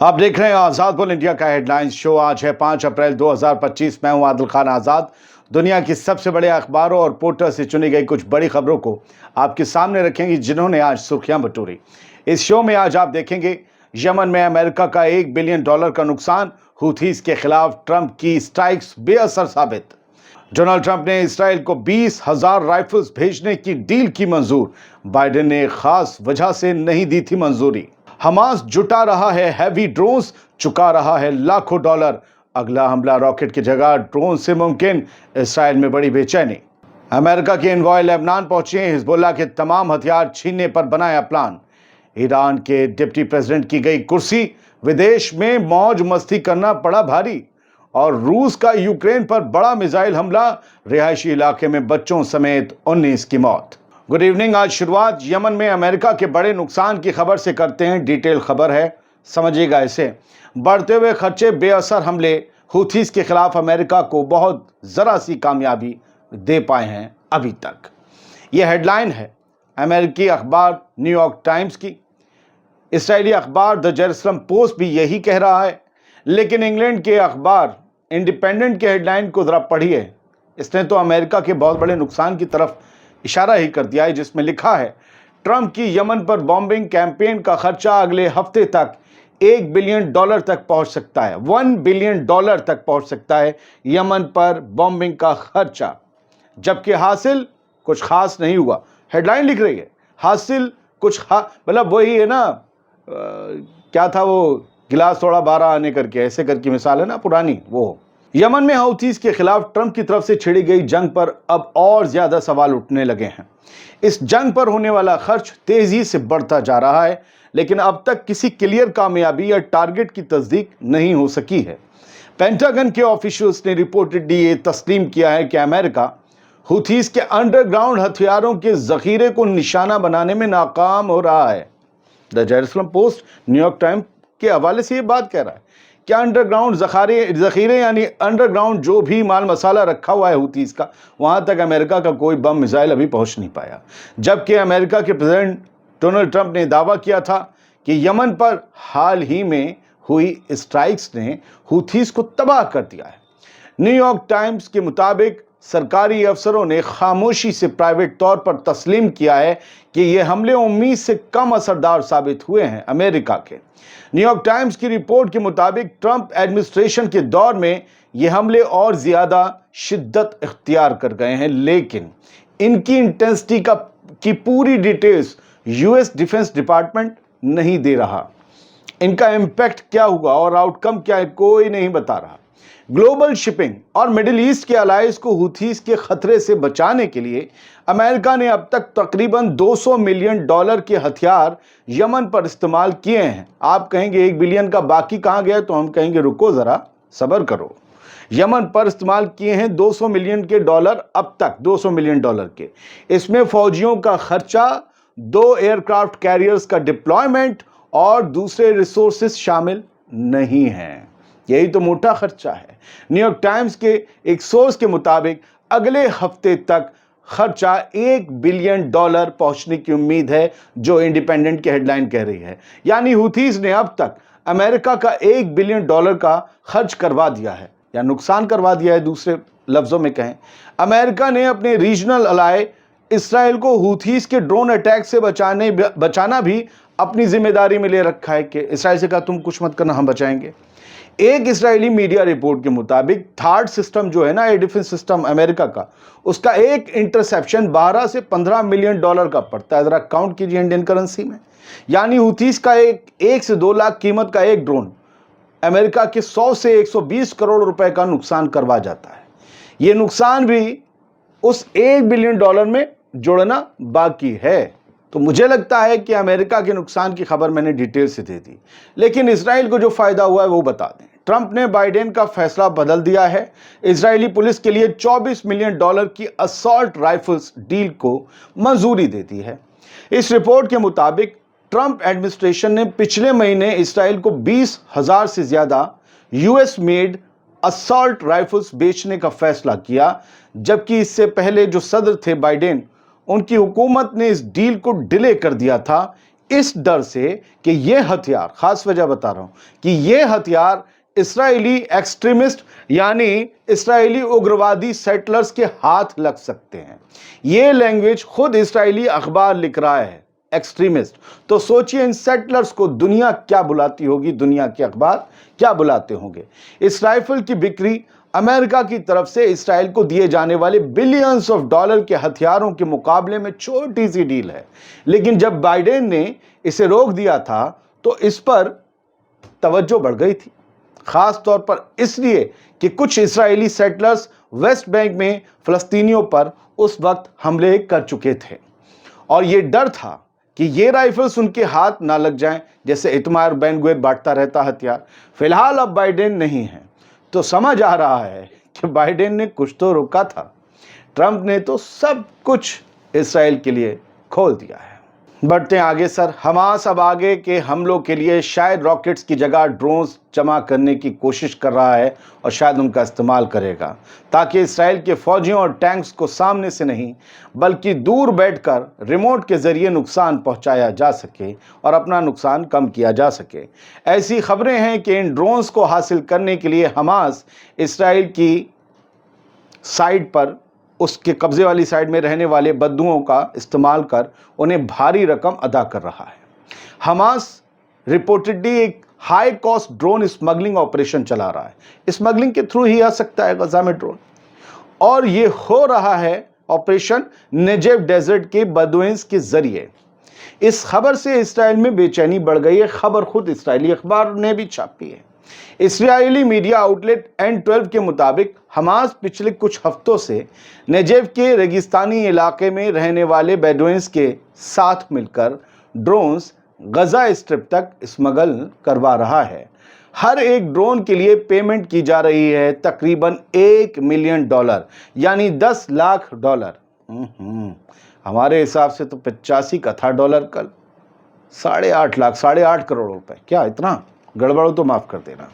आप देख रहे हैं आजाद बोल इंडिया का हेडलाइंस शो। आज है 5 अप्रैल 2025। मैं हूं आदिल खान आजाद। दुनिया की सबसे बड़े अखबारों और पोर्टल से चुनी गई कुछ बड़ी खबरों को आपके सामने रखेंगे, जिन्होंने आज सुर्खियां बटोरी। इस शो में आज आप देखेंगे यमन में अमेरिका का $1 बिलियन का नुकसान, हुथीस के खिलाफ ट्रंप की स्ट्राइक्स बेअसर साबित। डोनाल्ड ट्रंप ने इसराइल को 20,000 राइफल्स भेजने की डील की मंजूर, बाइडेन ने खास वजह से नहीं दी थी मंजूरी। हमास जुटा रहा है हैवी ड्रोन्स, चुका रहा है लाखों डॉलर, अगला हमला रॉकेट की जगह ड्रोन से मुमकिन, इसराइल में बड़ी बेचैनी। अमेरिका के एनवॉय लेबनान पहुंचे, हिजबुल्लाह के तमाम हथियार छीनने पर बनाया प्लान। ईरान के डिप्टी प्रेसिडेंट की गई कुर्सी, विदेश में मौज मस्ती करना पड़ा भारी। और रूस का यूक्रेन पर बड़ा मिसाइल हमला, रिहायशी इलाके में बच्चों समेत 19 की मौत। Good evening. आज शुरुआत यमन में अमेरिका के बड़े नुकसान की खबर से करते हैं। डिटेल खबर है, समझिएगा इसे। बढ़ते हुए खर्चे, बेअसर हमले, हुथीस के खिलाफ अमेरिका को बहुत जरा सी कामयाबी दे पाए हैं अभी तक। यह हेडलाइन है अमेरिकी अखबार न्यूयॉर्क टाइम्स की। इसराइली अखबार द जेरूसलम पोस्ट भी यही कह रहा है, लेकिन इंग्लैंड के अखबार इंडिपेंडेंट के हेडलाइन को जरा पढ़िए। इसने तो अमेरिका के बहुत बड़े नुकसान की तरफ इशारा ही कर दिया है, जिसमें लिखा है ट्रंप की यमन पर बॉम्बिंग कैंपेन का खर्चा अगले हफ्ते तक $1 बिलियन तक पहुंच सकता है। $1 बिलियन तक पहुंच सकता है यमन पर बॉम्बिंग का खर्चा, जबकि हासिल कुछ खास नहीं हुआ। हेडलाइन लिख रही है हासिल कुछ मतलब वही है ना, क्या था वो, गिलास थोड़ा 12 आने करके, ऐसे करके मिसाल है ना पुरानी वो। यमन में हौथीस के खिलाफ ट्रंप की तरफ से छिड़ी गई जंग पर अब और ज्यादा सवाल उठने लगे हैं। इस जंग पर होने वाला खर्च तेजी से बढ़ता जा रहा है, लेकिन अब तक किसी क्लियर कामयाबी या टारगेट की तस्दीक नहीं हो सकी है। पेंटागन के ऑफिशियल्स ने रिपोर्टेडली ये तस्लीम किया है कि अमेरिका हुथीस के अंडरग्राउंड हथियारों के जखीरे को निशाना बनाने में नाकाम हो रहा है। The Jerusalem post New York times के हवाले से ये बात कह रहा है कि अंडरग्राउंड जखीरे यानी अंडरग्राउंड जो भी माल मसाला रखा हुआ है हुथीस का, वहां तक अमेरिका का कोई बम मिसाइल अभी पहुंच नहीं पाया। जबकि अमेरिका के प्रेसिडेंट डोनाल्ड ट्रंप ने दावा किया था कि यमन पर हाल ही में हुई स्ट्राइक्स ने हुथीस को तबाह कर दिया है। न्यूयॉर्क टाइम्स के मुताबिक सरकारी अफसरों ने खामोशी से प्राइवेट तौर पर तस्लीम किया है कि ये हमले उम्मीद से कम असरदार साबित हुए हैं। अमेरिका के न्यूयॉर्क टाइम्स की रिपोर्ट के मुताबिक ट्रंप एडमिनिस्ट्रेशन के दौर में ये हमले और ज्यादा शिद्दत इख्तियार कर गए हैं, लेकिन इनकी इंटेंसिटी की पूरी डिटेल्स यूएस डिफेंस डिपार्टमेंट नहीं दे रहा। इनका इम्पैक्ट क्या हुआ और आउटकम क्या है, कोई नहीं बता रहा। ग्लोबल शिपिंग और मिडिल ईस्ट के अलायंस को हुथीस के खतरे से बचाने के लिए अमेरिका ने अब तक तकरीबन $200 मिलियन के हथियार यमन पर इस्तेमाल किए हैं। आप कहेंगे 1 बिलियन का बाकी कहां गया, तो हम कहेंगे रुको जरा, सब्र करो। यमन पर इस्तेमाल किए हैं $200 मिलियन अब तक, $200 मिलियन के। इसमें फौजियों का खर्चा, 2 एयरक्राफ्ट कैरियर्स का डिप्लॉयमेंट और दूसरे रिसोर्सेज शामिल नहीं हैं। यही तो मोटा खर्चा है। न्यूयॉर्क टाइम्स के एक सोर्स के मुताबिक अगले हफ्ते तक खर्चा $1 बिलियन पहुंचने की उम्मीद है, जो इंडिपेंडेंट की हेडलाइन कह रही है। यानी हुथीस ने अब तक अमेरिका का $1 बिलियन का खर्च करवा दिया है, या नुकसान करवा दिया है। दूसरे लफ्जों में कहें, अमेरिका ने अपने रीजनल अलाय इसराइल को हुथीस के ड्रोन अटैक से बचाना भी अपनी जिम्मेदारी में ले रखा है कि इसराइल से कहा तुम कुछ मत करना, हम बचाएंगे। एक इजरायली मीडिया रिपोर्ट के मुताबिक थार्ड सिस्टम जो है ना, एयर डिफेंस सिस्टम अमेरिका का, उसका एक इंटरसेप्शन 12 से 15 मिलियन का पड़ता है। जरा काउंट कीजिए इंडियन करेंसी में। यानी हुथीस का 1 से 2 लाख कीमत का एक ड्रोन अमेरिका के 100 से 120 करोड़ रुपए का नुकसान करवा जाता है। यह नुकसान भी उस $1 बिलियन में जोड़ना बाकी है। तो मुझे लगता है कि अमेरिका के नुकसान की खबर मैंने डिटेल से दे दी, लेकिन इसराइल को जो फायदा हुआ है वो बता दें। ट्रंप ने बाइडेन का फैसला बदल दिया है। इजरायली पुलिस के लिए $24 मिलियन की असॉल्ट राइफल्स डील को मंजूरी दे दी है। इस रिपोर्ट के मुताबिक ट्रंप एडमिनिस्ट्रेशन ने पिछले महीने इसराइल को 20,000 से ज्यादा यूएस मेड असॉल्ट राइफल्स बेचने का फैसला किया, जबकि इससे पहले जो सदर थे बाइडेन, उनकी हुकूमत ने इस डील को डिले कर दिया था इस डर से कि ये हथियार, खास वजह बता रहा हूं कि ये हथियार इसराइली एक्सट्रीमिस्ट यानी इसराइली उग्रवादी सेटलर्स के हाथ लग सकते हैं। ये लैंग्वेज खुद इसराइली अखबार लिख रहा है, एक्सट्रीमिस्ट। तो सोचिए इन सेटलर्स को दुनिया क्या बुलाती होगी, दुनिया के अखबार क्या बुलाते होंगे। इस राइफल की बिक्री अमेरिका की तरफ से इसराइल को दिए जाने वाले बिलियंस ऑफ डॉलर के हथियारों के मुकाबले में छोटी सी डील है, लेकिन जब बाइडेन ने इसे रोक दिया था तो इस पर तवज्जो बढ़ गई थी, खास तौर पर इसलिए कि कुछ इस्राएली सेटलर्स वेस्ट बैंक में फलस्तीनियों पर उस वक्त हमले कर चुके थे और यह डर था कि ये राइफल्स उनके हाथ ना लग जाएं, जैसे इतमार बेन गुवेर बांटता रहता हथियार। फिलहाल अब बाइडेन नहीं है तो समझ आ रहा है कि बाइडेन ने कुछ तो रोका था, ट्रंप ने तो सब कुछ इसराइल के लिए खोल दिया है। बढ़ते हैं आगे सर। हमास अब आगे के हमलों के लिए शायद रॉकेट्स की जगह ड्रोन्स जमा करने की कोशिश कर रहा है और शायद उनका इस्तेमाल करेगा ताकि इसराइल के फौजियों और टैंक्स को सामने से नहीं बल्कि दूर बैठकर रिमोट के जरिए नुकसान पहुंचाया जा सके और अपना नुकसान कम किया जा सके। ऐसी खबरें हैं कि इन ड्रोन्स को हासिल करने के लिए हमास इसराइल की साइड पर, उसके कब्जे वाली साइड में रहने वाले बद्दुओं का इस्तेमाल कर उन्हें भारी रकम अदा कर रहा है। हमास रिपोर्टेडली एक high cost drone smuggling operation चला रहा है। स्मगलिंग के थ्रू ही आ सकता है गजा में ड्रोन, और ये हो रहा है ऑपरेशन नेजेव डेजर्ट के बदुइन्स के जरिए। इस खबर से इसराइल में बेचैनी बढ़ गई है। खबर खुद इसराइली अखबार ने भी छापी है। इसराइली मीडिया आउटलेट N12 के मुताबिक हमास पिछले कुछ हफ्तों से नेजेव के रेगिस्तानी इलाके में रहने वाले बेडुइन्स के साथ मिलकर ड्रोन्स गजा स्ट्रिप तक स्मगल करवा रहा है। हर एक ड्रोन के लिए पेमेंट की जा रही है तकरीबन $1 मिलियन, यानी $10 लाख। हमारे हिसाब से तो 85 का था डॉलर कल, 8.5 लाख, 8.5 करोड़ रुपए। क्या इतना गड़बड़ हो तो माफ कर देना।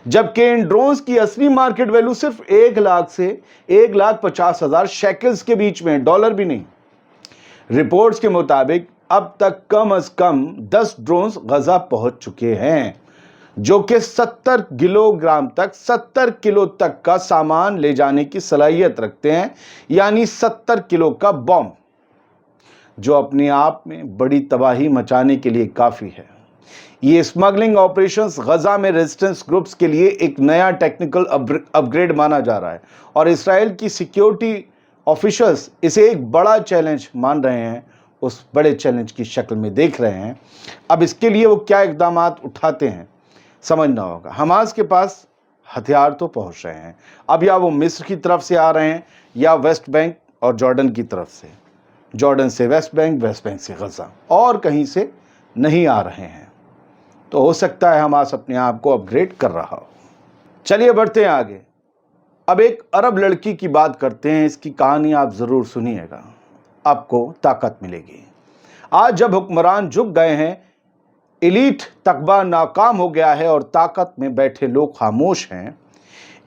जबकि इन ड्रोन्स की असली मार्केट वैल्यू सिर्फ 1 लाख से 1,50,000 शेकल्स के बीच में, डॉलर भी नहीं। रिपोर्ट्स के मुताबिक अब तक कम से कम 10 ड्रोन्स गजा पहुंच चुके हैं जो कि 70 किलो तक का सामान ले जाने की सलाहियत रखते हैं, यानी 70 किलो का बॉम्ब, जो अपने आप में बड़ी तबाही मचाने के लिए काफी है। ये स्मगलिंग ऑपरेशंस गजा में रेजिस्टेंस ग्रुप्स के लिए एक नया टेक्निकल अपग्रेड माना जा रहा है और इसराइल की सिक्योरिटी ऑफिशियल्स इसे एक बड़ा चैलेंज मान रहे हैं, उस बड़े चैलेंज की शक्ल में देख रहे हैं। अब इसके लिए वो क्या इकदाम उठाते हैं समझना होगा। हमास के पास हथियार तो पहुंच रहे हैं, अब या वो मिस्र की तरफ से आ रहे हैं या वेस्ट बैंक और जॉर्डन की तरफ से, जॉर्डन से वेस्ट बैंक से गजा, और कहीं से नहीं आ रहे हैं। तो हो सकता है हमास अपने आप को अपग्रेड कर रहा हो। चलिए बढ़ते हैं आगे। अब एक अरब लड़की की बात करते हैं। इसकी कहानी आप जरूर सुनिएगा, आपको ताकत मिलेगी। आज जब हुक्मरान झुक गए हैं, एलीट तकबा नाकाम हो गया है और ताकत में बैठे लोग खामोश हैं,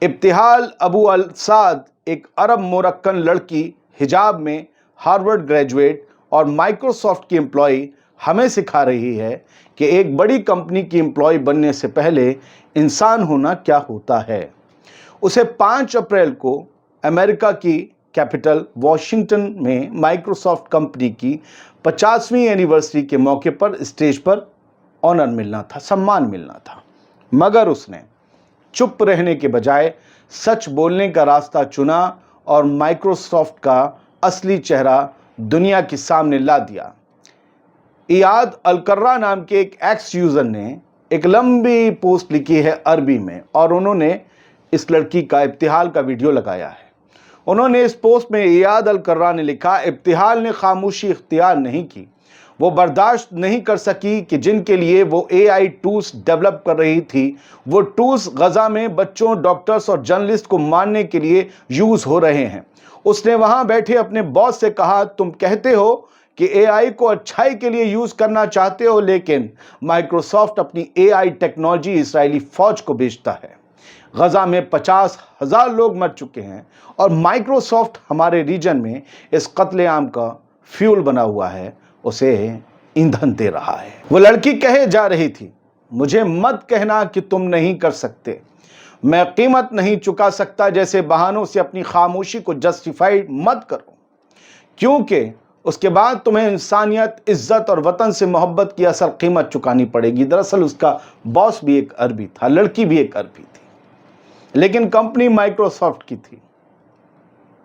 इब्तिहाल अबू अल साद एक अरब मोरक्कन लड़की, हिजाब में, हार्वर्ड ग्रेजुएट और माइक्रोसॉफ्ट की एम्प्लॉय हमें सिखा रही है कि एक बड़ी कंपनी की एम्प्लॉय बनने से पहले इंसान होना क्या होता है। उसे 5 अप्रैल को अमेरिका की कैपिटल वॉशिंगटन में माइक्रोसॉफ्ट कंपनी की 50वीं एनिवर्सरी के मौके पर स्टेज पर ऑनर मिलना था, सम्मान मिलना था, मगर उसने चुप रहने के बजाय सच बोलने का रास्ता चुना और माइक्रोसॉफ्ट का असली चेहरा दुनिया के सामने ला दिया। इयाद अल-कर्रा नाम के एक एक्स यूजर ने एक लंबी पोस्ट लिखी है अरबी में और उन्होंने इस लड़की का, इब्तिहाल का वीडियो लगाया है। उन्होंने इस पोस्ट में इयाद अल-कर्रा ने लिखा, इब्तिहाल ने खामोशी इख्तियार नहीं की। वो बर्दाश्त नहीं कर सकी कि जिनके लिए वो AI टूल्स डेवलप कर रही थी, वो टूल्स गजा में बच्चों, डॉक्टर्स और जर्नलिस्ट को मारने के लिए यूज हो रहे हैं। उसने वहां बैठे अपने बॉस से कहा, तुम कहते हो कि AI को अच्छाई के लिए यूज करना चाहते हो, लेकिन माइक्रोसॉफ्ट अपनी AI टेक्नोलॉजी इजरायली फौज को बेचता है। गजा में 50,000 लोग मर चुके हैं और माइक्रोसॉफ्ट हमारे रीजन में इस कत्लेआम का फ्यूल बना हुआ है। उसे ईंधन दे रहा है। वो लड़की कहे जा रही थी, मुझे मत कहना कि तुम नहीं कर सकते, मैं कीमत नहीं चुका सकता जैसे बहानों से अपनी खामोशी को जस्टिफाई मत करो, क्योंकि उसके बाद तुम्हें इंसानियत, इज्जत और वतन से मोहब्बत की असल कीमत चुकानी पड़ेगी। दरअसल उसका बॉस भी एक अरबी था, लड़की भी एक अरबी थी, लेकिन कंपनी माइक्रोसॉफ्ट की थी।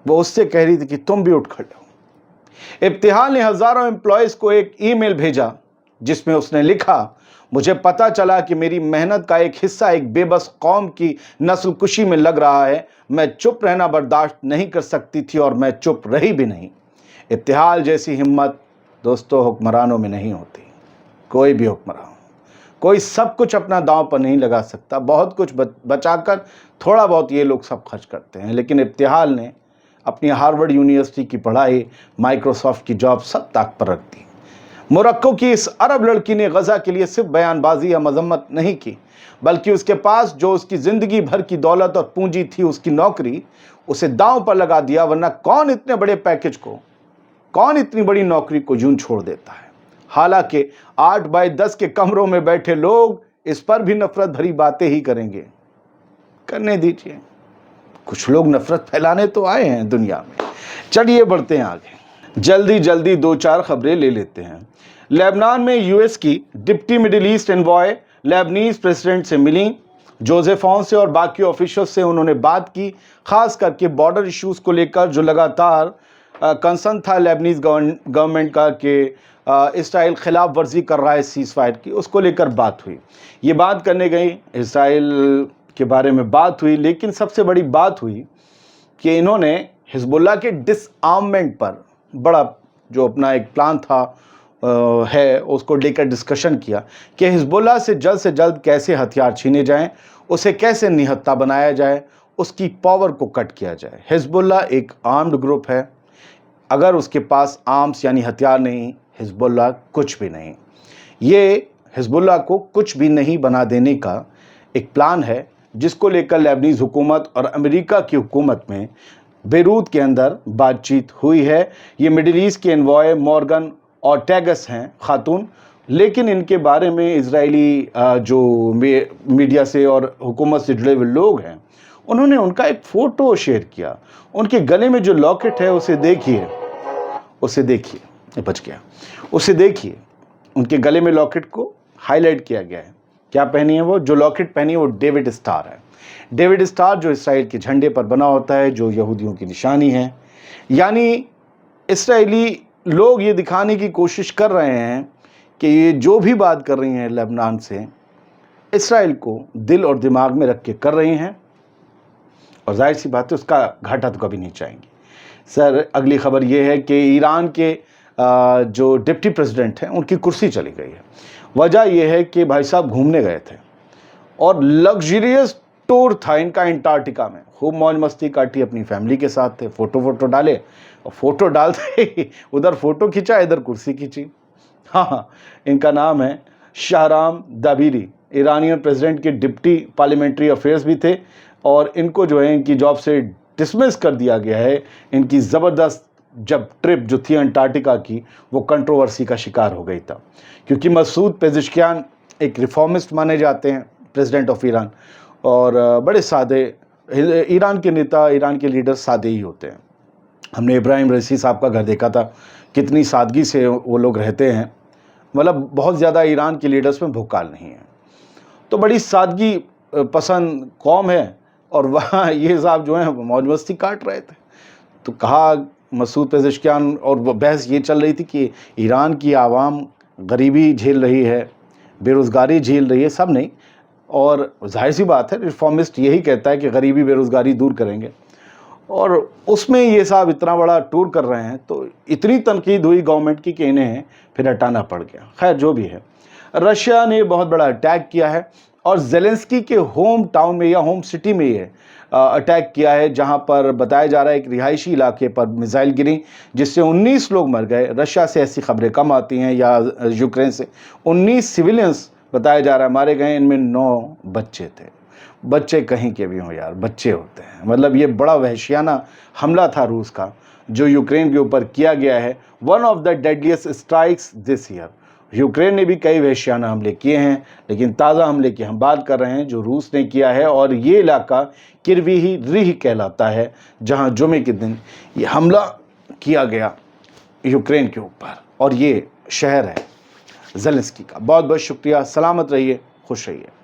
वो उससे कह रही थी कि तुम भी उठ खड़े हो। इब्तिहाल ने हजारों एम्प्लॉयज को एक ईमेल भेजा जिसमें उसने लिखा, मुझे पता चला कि मेरी मेहनत का एक हिस्सा एक बेबस कौम की नस्ल कुशी में लग रहा है। मैं चुप रहना बर्दाश्त नहीं कर सकती थी और मैं चुप रही भी नहीं। इब्तिहाल जैसी हिम्मत दोस्तों हुक्मरानों में नहीं होती। कोई भी हुक्मरान, कोई सब कुछ अपना दांव पर नहीं लगा सकता। बहुत कुछ बचाकर थोड़ा बहुत ये लोग सब खर्च करते हैं, लेकिन इब्तिहाल ने अपनी हार्वर्ड यूनिवर्सिटी की पढ़ाई, माइक्रोसॉफ्ट की जॉब सब ताक पर रख दी। मोरक्को की इस अरब लड़की ने गजा के लिए सिर्फ बयानबाजी या मजम्मत नहीं की, बल्कि उसके पास जो उसकी जिंदगी भर की दौलत और पूंजी थी, उसकी नौकरी, उसे दांव पर लगा दिया। वरना कौन इतने बड़े पैकेज को, कौन इतनी बड़ी नौकरी को यूं छोड़ देता है। हालांकि 8 बाय 10 के कमरों में बैठे लोग इस पर भी नफरत भरी बातें ही करेंगे। करने दीजिए, कुछ लोग नफरत फैलाने तो आए हैं दुनिया में। चलिए बढ़ते हैं आगे, जल्दी जल्दी 2-4 खबरें ले लेते हैं। लेबनान में यूएस की deputy middle east envoy Lebanese president से मिली। जोसेफ ऑन से और बाकी ऑफिशियल से उन्होंने बात की, खास करके बॉर्डर इश्यूज को लेकर जो लगातार कंसर्न था लेबनीज गवर्नमेंट का कि इसराइल खिलाफ वर्जी कर रहा है सीज फायर की, उसको लेकर बात हुई। ये बात करने गई, इसराइल के बारे में बात हुई, लेकिन सबसे बड़ी बात हुई कि इन्होंने हिजबुल्लाह के डिसआर्ममेंट पर बड़ा जो अपना एक प्लान था है उसको लेकर डिस्कशन किया कि हिजबुल्लाह से जल्द कैसे हथियार छीने जाएं, उसे कैसे निहत्ता बनाया जाए, उसकी पावर को कट किया जाए। हिजबुल्लाह एक आर्म्ड ग्रुप है, अगर उसके पास आर्म्स यानी हथियार नहीं, हिजबुल्लाह कुछ भी नहीं। ये हिजबुल्लाह को कुछ भी नहीं बना देने का एक प्लान है, जिसको लेकर लेबनीज हुकूमत और अमेरिका की हुकूमत में बेरूत के अंदर बातचीत हुई है। ये मिडिल ईस्ट के एनवॉय मॉर्गन ऑर्टेगस हैं खातून, लेकिन इनके बारे में इजरायली जो मीडिया से और हुकूमत से जुड़े हुए लोग हैं, उन्होंने उनका एक फ़ोटो शेयर किया। उनके गले में जो लॉकेट है उसे देखिए, बच गया, उसे देखिए। उनके गले में लॉकेट को हाईलाइट किया गया है। क्या पहनी है वो? जो लॉकेट पहनी है वो डेविड स्टार है। डेविड स्टार जो इसराइल के झंडे पर बना होता है, जो यहूदियों की निशानी है। यानी इसराइली लोग ये दिखाने की कोशिश कर रहे हैं कि ये जो भी बात कर रही हैं लेबनान से, इसराइल को दिल और दिमाग में रख के कर रही हैं, और जाहिर सी बात है उसका घाटा तो कभी नहीं चाहेंगी। सर, अगली खबर ये है कि ईरान के जो डिप्टी प्रेसिडेंट हैं उनकी कुर्सी चली गई है। वजह यह है कि भाई साहब घूमने गए थे और लग्जरियस टूर था इनका अंटार्कटिका में, खूब मौज मस्ती काटी, अपनी फैमिली के साथ थे, फोटो डाले, और फोटो डालते ही उधर फोटो खींचा, इधर कुर्सी खींची। हाँ, इनका नाम है शाहराम दाबीरी, ईरानियन प्रेसिडेंट के डिप्टी पार्लियामेंट्री अफेयर्स भी थे, और इनको जो है इनकी जॉब से डिसमिस कर दिया गया है। इनकी ज़बरदस्त जब ट्रिप जो थी अंटार्कटिका की, वो कंट्रोवर्सी का शिकार हो गई था, क्योंकि मसूद पेज़ेश्कियान एक रिफॉर्मिस्ट माने जाते हैं, प्रेसिडेंट ऑफ ईरान, और बड़े सादे ईरान के नेता, ईरान के लीडर सादे ही होते हैं। हमने इब्राहिम रईसी साहब का घर देखा था, कितनी सादगी से वो लोग रहते हैं, मतलब बहुत ज़्यादा ईरान के लीडर्स में भूकाल नहीं है। तो बड़ी सादगी पसंद कौम है, और वहाँ ये साहब जो हैं मौज मस्ती काट रहे थे। तो कहा मसूद पेज़ेश्कियान, और बहस ये चल रही थी कि ईरान की आवाम गरीबी झेल रही है, बेरोज़गारी झेल रही है, सब नहीं, और जाहिर सी बात है रिफॉर्मिस्ट यही कहता है कि गरीबी बेरोज़गारी दूर करेंगे, और उसमें ये साहब इतना बड़ा टूर कर रहे हैं, तो इतनी तनकीद हुई गवर्नमेंट की कि इन्हें फिर हटाना पड़ गया। खैर, जो भी है, रशिया ने बहुत बड़ा अटैक किया है, और ज़ेलेंस्की के होम टाउन में या होम सिटी में ये अटैक किया है, जहां पर बताया जा रहा है एक रिहायशी इलाके पर मिसाइल गिरी, जिससे 19 लोग मर गए। रशिया से ऐसी खबरें कम आती हैं, या यूक्रेन से 19 सिविलियंस बताया जा रहा है मारे गए, इनमें 9 बच्चे थे। बच्चे कहीं के भी हों यार, बच्चे होते हैं। मतलब ये बड़ा वहशियाना हमला था रूस का, जो यूक्रेन के ऊपर किया गया है, one of the deadliest strikes this year. Ukraine ने भी कई वहशियाना हमले किए हैं, लेकिन ताज़ा हमले की हम बात कर रहे हैं जो रूस ने किया है, और ये इलाका किरवीही रीह कहलाता है, जहां जुमे के दिन ये हमला किया गया यूक्रेन के ऊपर, और ये शहर है ज़ेलेंस्की का। बहुत बहुत शुक्रिया, सलामत रहिए, खुश रहिए।